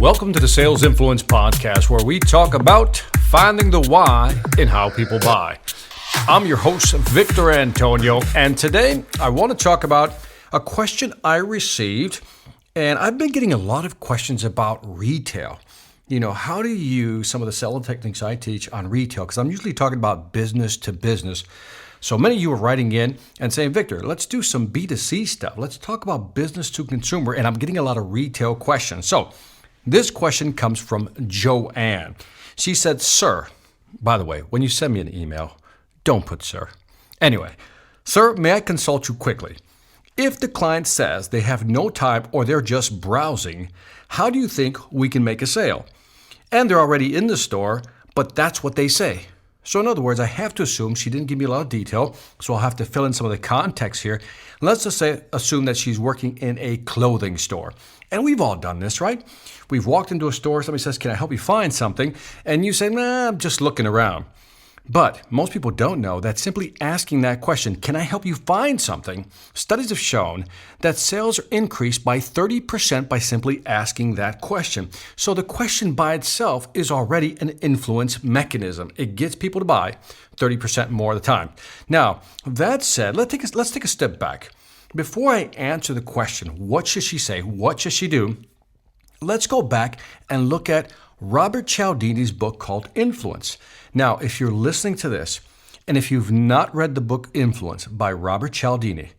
Welcome to the Sales Influence Podcast, where we talk about finding the why in how people buy. I'm your host, Victor Antonio, and today I want to talk about a question I received, and I've been getting a lot of questions about retail. You know, how to use some of the selling techniques I teach on retail, because I'm usually talking about business to business. So many of you are writing in and saying, Victor, let's do some B2C stuff. Let's talk about business to consumer, and I'm getting a lot of retail questions. So this question comes from Joanne. She said, sir, by the way, when you send me an email, don't put sir. Anyway, sir, may I consult you quickly? If the client says they have no time or they're just browsing, how do you think we can make a sale? And they're already in the store, but that's what they say. So in other words, I have to assume she didn't give me a lot of detail, so I'll have to fill in some of the context here. Let's just assume that she's working in a clothing store. And we've all done this, right? We've walked into a store, somebody says, can I help you find something? And you say, nah, I'm just looking around. But most people don't know that simply asking that question, can I help you find something? Studies have shown that sales are increased by 30% by simply asking that question. So the question by itself is already an influence mechanism. It gets people to buy 30% more of the time. Now, that said, let's take a step back. Before I answer the question, what should she say? What should she do? Let's go back and look at Robert Cialdini's book called Influence. Now, if you're listening to this, and if you've not read the book Influence by Robert Cialdini,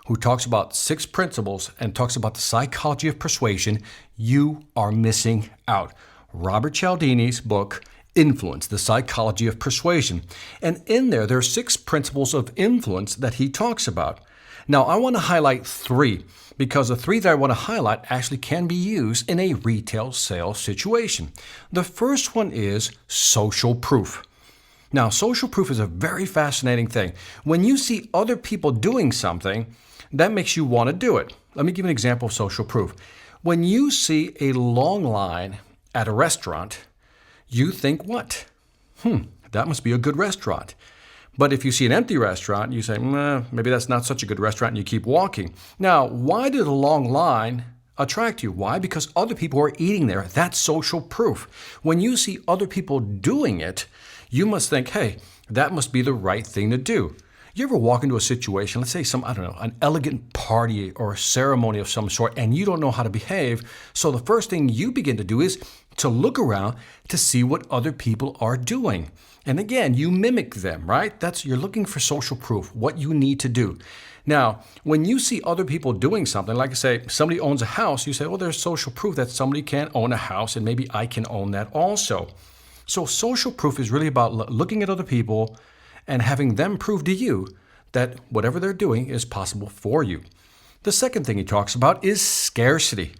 who talks about 6 principles and talks about the psychology of persuasion, you are missing out. Robert Cialdini's book, Influence, the psychology of persuasion. And in there are 6 principles of influence that he talks about. Now, I want to highlight 3 because the 3 that I want to highlight actually can be used in a retail sales situation. The first one is social proof. Now, social proof is a very fascinating thing. When you see other people doing something, that makes you want to do it. Let me give you an example of social proof. When you see a long line at a restaurant, you think what? That must be a good restaurant. But if you see an empty restaurant, you say, maybe that's not such a good restaurant, and you keep walking. Now, why did a long line attract you? Why? Because other people are eating there. That's social proof. When you see other people doing it, you must think, hey, that must be the right thing to do. You ever walk into a situation, let's say an elegant party or a ceremony of some sort, and you don't know how to behave. So the first thing you begin to do is to look around to see what other people are doing. And again, you mimic them, right? You're looking for social proof, what you need to do. Now, when you see other people doing something, like I say, somebody owns a house, you say, well, there's social proof that somebody can own a house and maybe I can own that also. So social proof is really about looking at other people and having them prove to you that whatever they're doing is possible for you. The second thing he talks about is scarcity.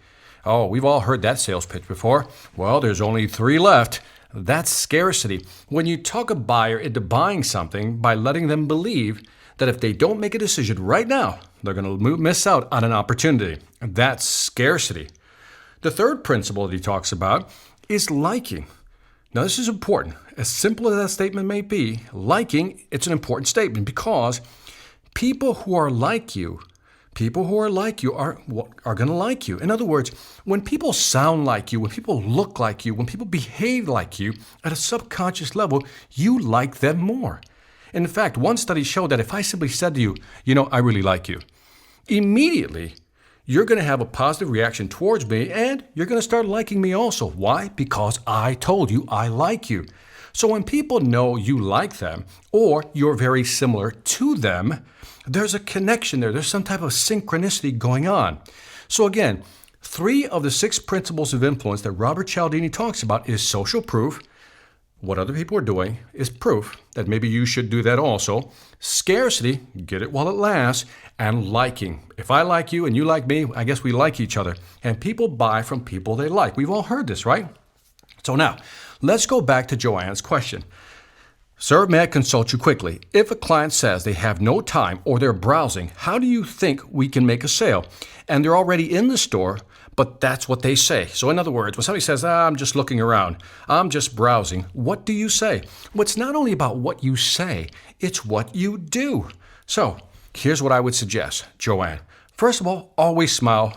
Oh, we've all heard that sales pitch before. Well, there's only 3 left. That's scarcity. When you talk a buyer into buying something by letting them believe that if they don't make a decision right now, they're going to miss out on an opportunity. That's scarcity. The third principle that he talks about is liking. Now, this is important. As simple as that statement may be, liking, it's an important statement because people who are like you are going to like you. In other words, when people sound like you, when people look like you, when people behave like you, at a subconscious level, you like them more. In fact, one study showed that if I simply said to you, I really like you, immediately you're going to have a positive reaction towards me and you're going to start liking me also. Why? Because I told you I like you. So when people know you like them or you're very similar to them, there's a connection there. There's some type of synchronicity going on. So again, 3 of the 6 principles of influence that Robert Cialdini talks about is social proof. What other people are doing is proof that maybe you should do that also. Scarcity, get it while it lasts, and liking. If I like you and you like me, I guess we like each other. And people buy from people they like. We've all heard this, right? So now, let's go back to Joanne's question. Sir, may I consult you quickly? If a client says they have no time or they're browsing, how do you think we can make a sale? And they're already in the store, but that's what they say. So in other words, when somebody says, I'm just looking around, I'm just browsing, what do you say? Well, it's not only about what you say, it's what you do. So here's what I would suggest, Joanne. First of all, always smile,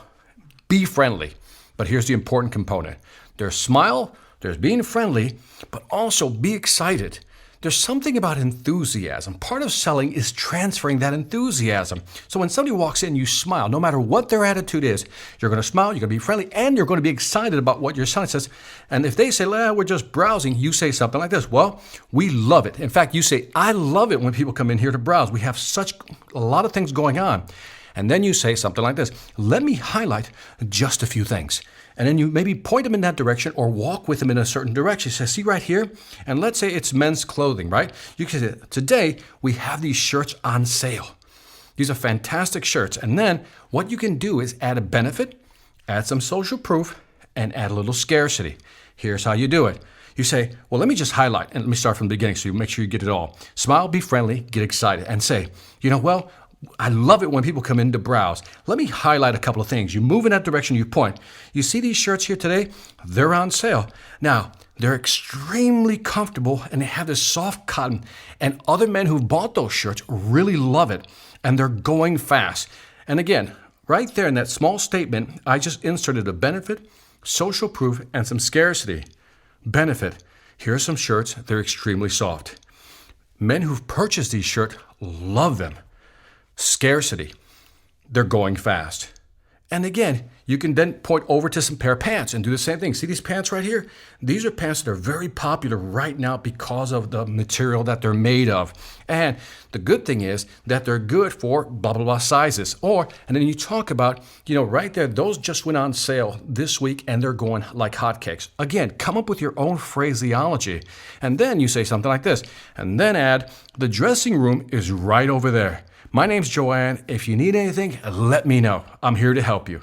be friendly. But here's the important component. There's smile, there's being friendly, but also be excited. There's something about enthusiasm. Part of selling is transferring that enthusiasm. So when somebody walks in, you smile. No matter what their attitude is, you're going to smile, you're going to be friendly, and you're going to be excited about what you're selling. Says, and if they say, we're just browsing, you say something like this. Well, we love it. In fact, you say, I love it when people come in here to browse. We have a lot of things going on. And then you say something like this. Let me highlight just a few things. And then you maybe point them in that direction or walk with them in a certain direction. You say, see right here? And let's say it's men's clothing, right? You can say, today we have these shirts on sale. These are fantastic shirts. And then what you can do is add a benefit, add some social proof, and add a little scarcity. Here's how you do it. You say, well, let me just highlight, and let me start from the beginning so you make sure you get it all. Smile, be friendly, get excited, and say, I love it when people come in to browse. Let me highlight a couple of things. You move in that direction, you point. You see these shirts here today? They're on sale. Now, they're extremely comfortable and they have this soft cotton. And other men who've bought those shirts really love it. And they're going fast. And again, right there in that small statement, I just inserted a benefit, social proof, and some scarcity. Benefit. Here are some shirts. They're extremely soft. Men who've purchased these shirts love them. Scarcity. They're going fast. And again, you can then point over to some pair of pants and do the same thing. See these pants right here? These are pants that are very popular right now because of the material that they're made of. And the good thing is that they're good for blah, blah, blah sizes. And then you talk about, right there, those just went on sale this week and they're going like hotcakes. Again, come up with your own phraseology. And then you say something like this. And then add, the dressing room is right over there. My name's Joanne. If you need anything, let me know. I'm here to help you.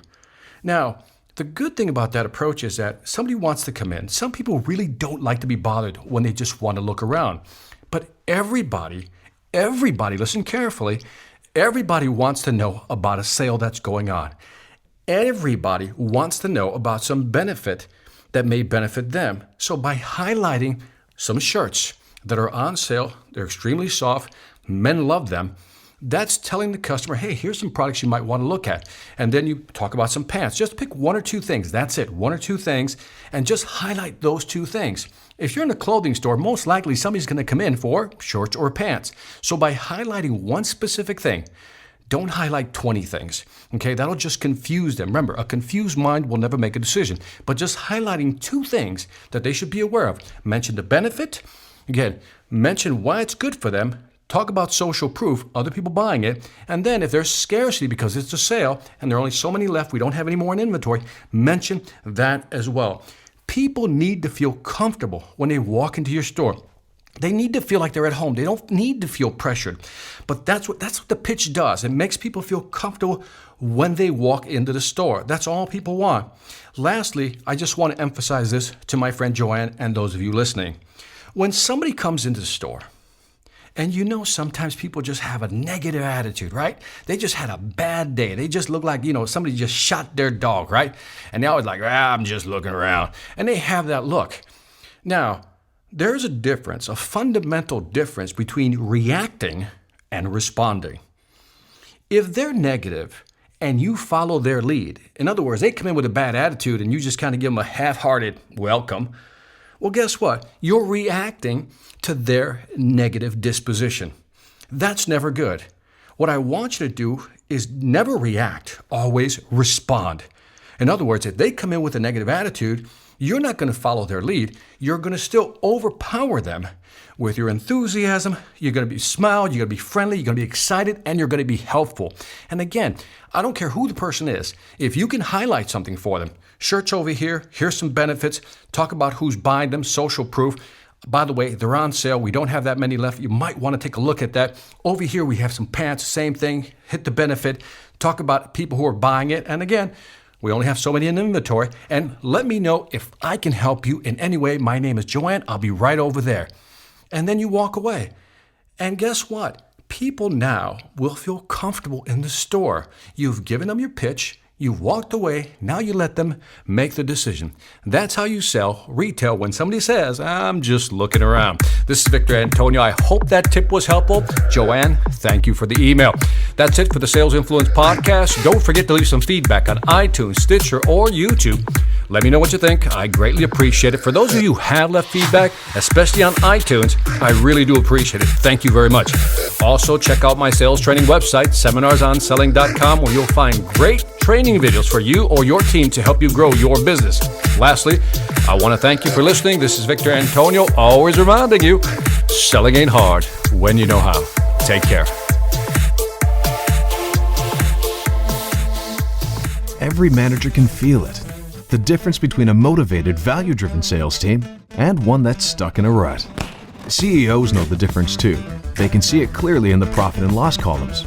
Now, the good thing about that approach is that somebody wants to come in. Some people really don't like to be bothered when they just want to look around. But everybody, listen carefully, everybody wants to know about a sale that's going on. Everybody wants to know about some benefit that may benefit them. So by highlighting some shirts that are on sale, they're extremely soft, men love them, that's telling the customer, hey, here's some products you might want to look at. And then you talk about some pants. Just pick one or two things. That's it, one or two things, and just highlight those two things. If you're in a clothing store, most likely somebody's going to come in for shorts or pants. So by highlighting one specific thing, don't highlight 20 things, okay? That'll just confuse them. Remember, a confused mind will never make a decision. But just highlighting two things that they should be aware of. Mention the benefit. Again, mention why it's good for them. Talk about social proof, other people buying it, and then if there's scarcity because it's a sale and there are only so many left, we don't have any more in inventory, mention that as well. People need to feel comfortable when they walk into your store. They need to feel like they're at home. They don't need to feel pressured. But that's what the pitch does. It makes people feel comfortable when they walk into the store. That's all people want. Lastly, I just want to emphasize this to my friend Joanne and those of you listening. When somebody comes into the store, and sometimes people just have a negative attitude, right? They just had a bad day. They just look like, somebody just shot their dog, right? And they're always like, I'm just looking around. And they have that look. Now, there's a fundamental difference between reacting and responding. If they're negative and you follow their lead, in other words, they come in with a bad attitude and you just kind of give them a half-hearted welcome, well, guess what? You're reacting to their negative disposition. That's never good. What I want you to do is never react, always respond. In other words, if they come in with a negative attitude, you're not going to follow their lead. You're going to still overpower them with your enthusiasm. You're going to be smiled, you're going to be friendly, you're going to be excited, and you're going to be helpful. And again, I don't care who the person is. If you can highlight something for them, shirts over here, here's some benefits, talk about who's buying them, social proof. By the way, they're on sale. We don't have that many left. You might want to take a look at that. Over here, we have some pants, same thing. Hit the benefit. Talk about people who are buying it. And again, we only have so many in inventory. And let me know if I can help you in any way. My name is Joanne. I'll be right over there. And then you walk away. And guess what? People now will feel comfortable in the store. You've given them your pitch. You've walked away. Now you let them make the decision. That's how you sell retail when somebody says, I'm just looking around. This is Victor Antonio. I hope that tip was helpful. Joanne, thank you for the email. That's it for the Sales Influence Podcast. Don't forget to leave some feedback on iTunes, Stitcher, or YouTube. Let me know what you think. I greatly appreciate it. For those of you who have left feedback, especially on iTunes, I really do appreciate it. Thank you very much. Also, check out my sales training website, seminarsonselling.com, where you'll find great training videos for you or your team to help you grow your business. Lastly, I want to thank you for listening. This is Victor Antonio, always reminding you, selling ain't hard when you know how. Take care. Every manager can feel it. The difference between a motivated, value-driven sales team and one that's stuck in a rut. CEOs know the difference too. They can see it clearly in the profit and loss columns.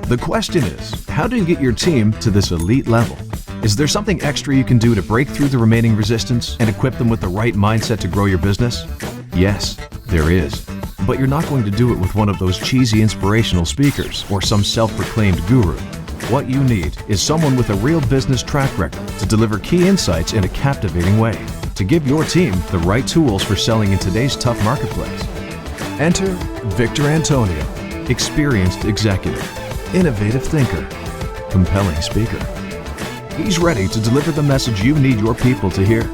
The question is, how do you get your team to this elite level? Is there something extra you can do to break through the remaining resistance and equip them with the right mindset to grow your business? Yes, there is. But you're not going to do it with one of those cheesy inspirational speakers or some self-proclaimed guru. What you need is someone with a real business track record to deliver key insights in a captivating way, to give your team the right tools for selling in today's tough marketplace. Enter Victor Antonio, experienced executive, innovative thinker, compelling speaker. He's ready to deliver the message you need your people to hear,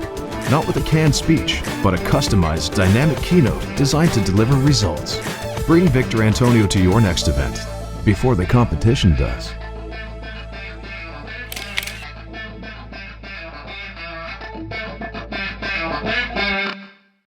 not with a canned speech, but a customized, dynamic keynote designed to deliver results. Bring Victor Antonio to your next event before the competition does.